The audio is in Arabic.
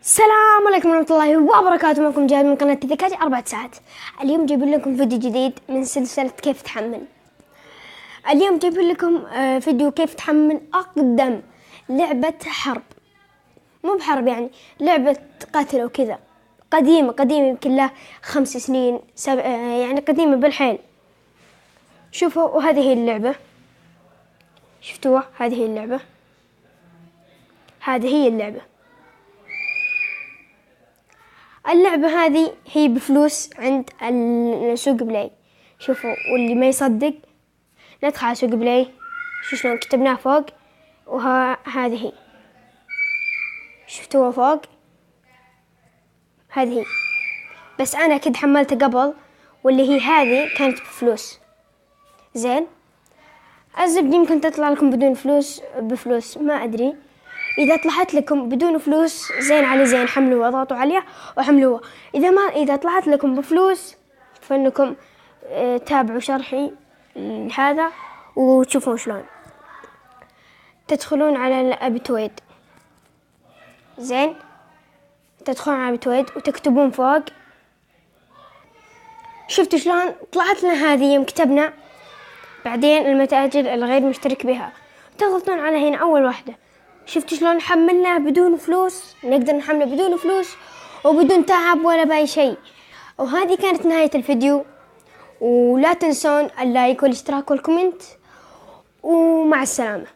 السلام عليكم ورحمة الله وبركاته. معكم جاد من قناة تذكرتي 4 ساعات. اليوم جايب لكم فيديو جديد من سلسلة كيف تحمل. اليوم جايب لكم فيديو كيف تحمل أقدم لعبة حرب، مو بحرب يعني لعبة قتل وكذا، قديمة يمكن لها 5 سنين يعني قديمة بالحيل. شوفوا، وهذه هي اللعبة، شفتوها؟ هذه هي اللعبة، هذه هي اللعبة. اللعبة هذه هي بفلوس عند سوق بلاي. شوفوا، واللي ما يصدق ندخل على سوق بلاي. شو شلون كتبناه فوق، هذه هي، شفتوها فوق؟ هذه هي، بس أنا كنت حملتها قبل، واللي هي هذه كانت بفلوس. زين، الزبدة يمكن تطلع لكم بدون فلوس، بفلوس ما أدري. إذا طلعت لكم بدون فلوس زين علي زين، حملوها، اضغطوا عليها وحملوها. إذا طلعت لكم بفلوس فإنكم تابعوا شرحي هذا وتشوفون شلون. تدخلون على أبيتويد، زين، تدخلون على أبيتويد وتكتبون فوق. شفتوا شلون طلعت لنا هذه يوم كتبنا؟ بعدين المتاجر الغير مشترك بها، تضغطون على هنا أول واحدة. شفتوا شلون حملنا بدون فلوس؟ نقدر نحمله بدون فلوس وبدون تعب ولا بأي شيء. وهذه كانت نهاية الفيديو، ولا تنسون اللايك والاشتراك والكومنت، ومع السلامة.